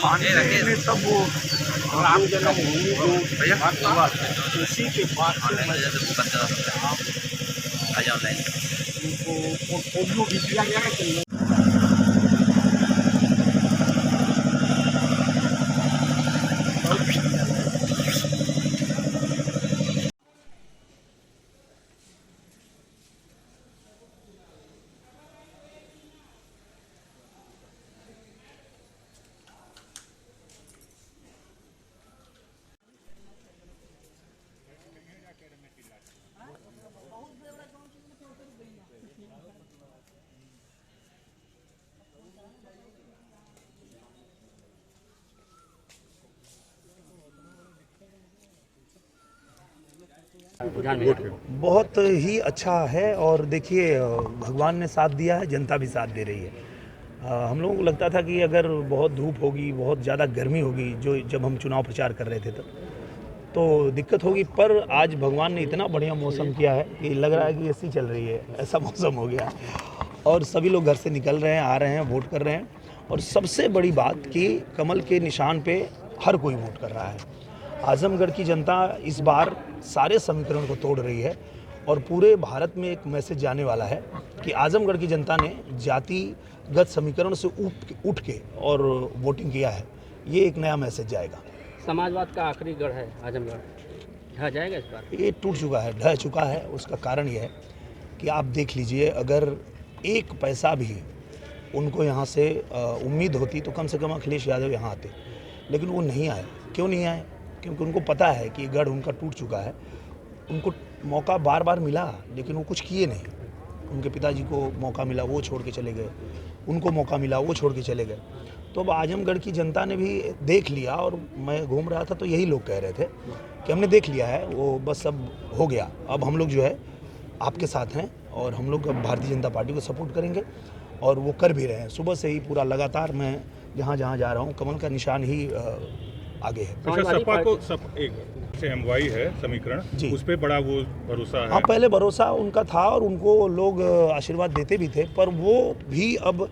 पानी में सब वो राम जन्मभूमि जो हुआ उसी के बाद से मैं उनको पोर्टफोलियो भी दिया गया है कि बहुत ही अच्छा है। और देखिए, भगवान ने साथ दिया है, जनता भी साथ दे रही है। हम लोगों को लगता था कि अगर बहुत धूप होगी, बहुत ज़्यादा गर्मी होगी, जो जब हम चुनाव प्रचार कर रहे थे तब तो दिक्कत होगी, पर आज भगवान ने इतना बढ़िया मौसम किया है कि लग रहा है कि एसी चल रही है, ऐसा मौसम हो गया और सभी लोग घर से निकल रहे हैं, आ रहे हैं, वोट कर रहे हैं। और सबसे बड़ी बात कि कमल के निशान पे हर कोई वोट कर रहा है। आजमगढ़ की जनता इस बार सारे समीकरण को तोड़ रही है और पूरे भारत में एक मैसेज जाने वाला है कि आजमगढ़ की जनता ने जातिगत समीकरण से उठ के और वोटिंग किया है। ये एक नया मैसेज जाएगा। समाजवाद का आखिरी गढ़ है आजमगढ़, ढह जाएगा इस बार? ये टूट चुका है, ढह चुका है। उसका कारण ये है कि आप देख लीजिए, अगर एक पैसा भी उनको यहाँ से उम्मीद होती तो कम से कम अखिलेश यादव यहाँ आते, लेकिन वो नहीं आए। क्यों नहीं आए? क्योंकि उनको पता है कि गढ़ उनका टूट चुका है। उनको मौका बार बार मिला, लेकिन वो कुछ किए नहीं। उनके पिताजी को मौका मिला, वो छोड़ के चले गए। उनको मौका मिला, वो छोड़ के चले गए। तो अब आजमगढ़ की जनता ने भी देख लिया, और मैं घूम रहा था तो यही लोग कह रहे थे कि हमने देख लिया है, वो बस अब हो गया। अब हम लोग जो है आपके साथ हैं और हम लोग अब भारतीय जनता पार्टी को सपोर्ट करेंगे, और वो कर भी रहे हैं। सुबह से ही पूरा लगातार मैं जहाँ जहाँ जा रहा हूँ, कमल का निशान ही आगे है। अच्छा, सपा को एक से एमवाई है समीकरण, उस पर बड़ा वो भरोसा है? हाँ, पहले भरोसा उनका था और उनको लोग आशीर्वाद देते भी थे, पर वो भी अब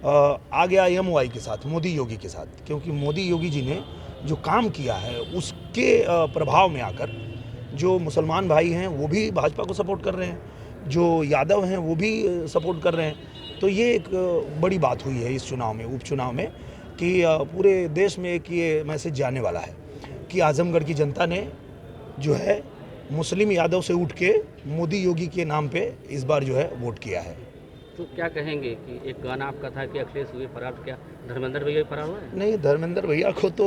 आ गया एमवाई के साथ, मोदी योगी के साथ। क्योंकि मोदी योगी जी ने जो काम किया है उसके प्रभाव में आकर जो मुसलमान भाई हैं वो भी भाजपा को सपोर्ट कर रहे हैं, जो यादव हैं वो भी सपोर्ट कर रहे हैं। तो ये एक बड़ी बात हुई है इस चुनाव में, उपचुनाव में, कि पूरे देश में एक ये मैसेज जाने वाला है कि आजमगढ़ की जनता ने जो है मुस्लिम यादव से उठ के मोदी योगी के नाम पे इस बार जो है वोट किया है। तो क्या कहेंगे कि एक गाना आपका था कि अखिलेश हुए फरार, क्या धर्मेंद्र भैया फरार हुए? नहीं, धर्मेंद्र भैया को तो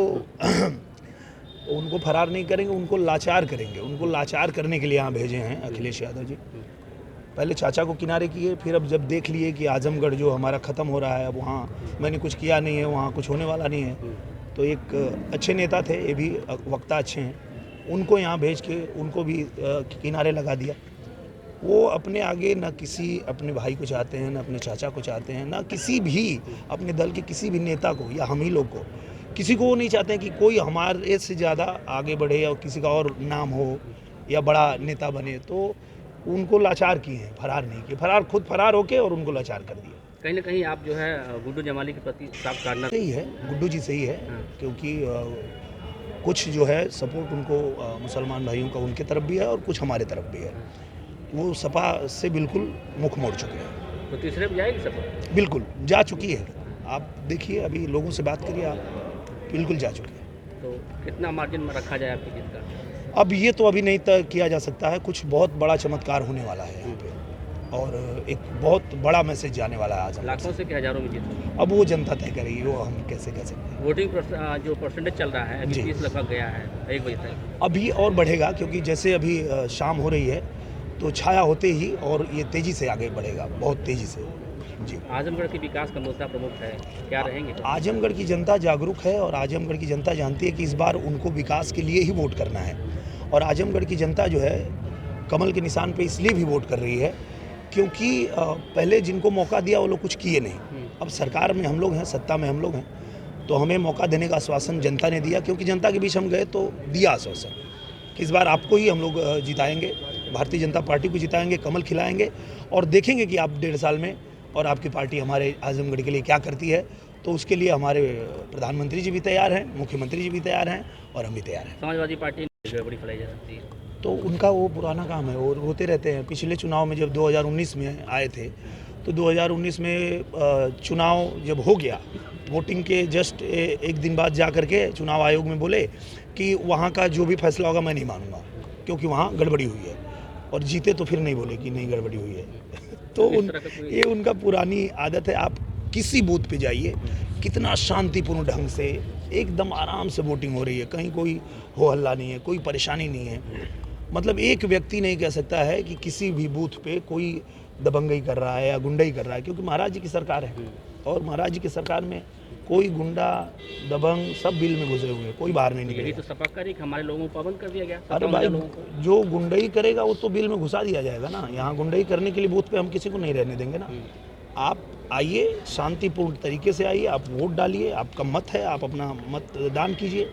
उनको फरार नहीं करेंगे, उनको लाचार करेंगे। उनको लाचार करने के लिए यहाँ भेजे हैं अखिलेश यादव जी। पहले चाचा को किनारे किए, फिर अब जब देख लिए कि आजमगढ़ जो हमारा ख़त्म हो रहा है, अब वहाँ मैंने कुछ किया नहीं है, वहाँ कुछ होने वाला नहीं है, तो एक अच्छे नेता थे, ये भी वक्ता अच्छे हैं, उनको यहाँ भेज के उनको भी किनारे लगा दिया। वो अपने आगे ना किसी अपने भाई को चाहते हैं, ना अपने चाचा को चाहते हैं, ना किसी भी अपने दल के किसी भी नेता को या हम ही लोग को, किसी को वो नहीं चाहते हैं कि कोई हमारे से ज़्यादा आगे बढ़े या किसी का और नाम हो या बड़ा नेता बने। तो उनको लाचार किए हैं, फरार नहीं किए। फरार खुद फरार होके और उनको लाचार कर दिया। कहीं ना कहीं आप जो है गुड्डू जमाली के प्रति साफ करना सही है, गुड्डू जी सही है, क्योंकि कुछ जो है सपोर्ट उनको मुसलमान भाइयों का उनके तरफ भी है और कुछ हमारे तरफ भी है। वो सपा से बिल्कुल मुख मोड़ चुके हैं। तो तीसरे में जाएगी सपा? बिल्कुल जा चुकी है। आप देखिए, अभी लोगों से बात करिए, आप बिल्कुल जा चुके हैं। तो कितना मार्जिन में रखा जाए आपकी जीत का? अब ये तो अभी नहीं तय किया जा सकता है। कुछ बहुत बड़ा चमत्कार होने वाला है यहाँ पे, और एक बहुत बड़ा मैसेज जाने वाला है आज। लाखों से क्या हजारों में जीत होगी? अब वो जनता तय करेगी, वो हम कैसे कह सकते हैं। वोटिंग जो परसेंटेज चल रहा है अभी 30 लगभग गया है 1 बजे तक। अभी और बढ़ेगा, क्योंकि जैसे अभी शाम हो रही है तो छाया होते ही और ये तेज़ी से आगे बढ़ेगा, बहुत तेज़ी से। जी, आजमगढ़ के विकास का मुद्दा प्रमुख है, क्या रहेंगे? आजमगढ़ की जनता जागरूक है और आजमगढ़ की जनता जानती है कि इस बार उनको विकास के लिए ही वोट करना है। और आजमगढ़ की जनता जो है कमल के निशान पे इसलिए भी वोट कर रही है क्योंकि पहले जिनको मौका दिया वो लोग कुछ किए नहीं। अब सरकार में हम लोग हैं, सत्ता में हम लोग हैं, तो हमें मौका देने का आश्वासन जनता ने दिया, क्योंकि जनता के बीच हम गए तो दिया आश्वासन कि इस बार आपको ही हम लोग जिताएंगे, भारतीय जनता पार्टी को जिताएंगे, कमल खिलाएंगे और देखेंगे कि आप 1.5 साल में और आपकी पार्टी हमारे आजमगढ़ के लिए क्या करती है। तो उसके लिए हमारे प्रधानमंत्री जी भी तैयार हैं, मुख्यमंत्री जी भी तैयार हैं और हम भी तैयार हैं। समाजवादी पार्टी ने गड़बड़ी फैलाई जा सकती है तो उनका वो पुराना काम है, वो होते रहते हैं। पिछले चुनाव में जब 2019 में आए थे तो 2019 में चुनाव जब हो गया, वोटिंग के जस्ट एक दिन बाद जा कर के चुनाव आयोग में बोले कि वहाँ का जो भी फैसला होगा मैं नहीं मानूंगा क्योंकि वहाँ गड़बड़ी हुई है, और जीते तो फिर नहीं बोले कि नहीं गड़बड़ी हुई है। तो ये उनका पुरानी आदत है। आप किसी बूथ पे जाइए, कितना शांतिपूर्ण ढंग से एकदम आराम से वोटिंग हो रही है, कहीं कोई हो हल्ला नहीं है, कोई परेशानी नहीं है। मतलब एक व्यक्ति नहीं कह सकता है कि किसी भी बूथ पे कोई दबंगई कर रहा है या गुंडाई कर रहा है, क्योंकि महाराज जी की सरकार है और महाराज जी की सरकार में कोई गुंडा दबंग सब बिल में घुसे हुए हैं, कोई बाहर नहीं यही निकलेगा। तो सपा करी कि हमारे लोगों को पाबंद कर दिया गया। अरे भाई, जो गुंडाई करेगा वो तो बिल में घुसा दिया जाएगा ना। यहाँ गुंडाई करने के लिए बूथ पे हम किसी को नहीं रहने देंगे ना। आप आइए, शांतिपूर्ण तरीके से आइए, आप वोट डालिए, आपका मत है, आप अपना मतदान कीजिए।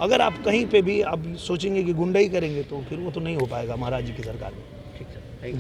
अगर आप कहीं पे भी आप सोचेंगे कि गुंडाई करेंगे तो फिर वो तो नहीं हो पाएगा महाराज जी की सरकार में। ठीक है, थैंक यू।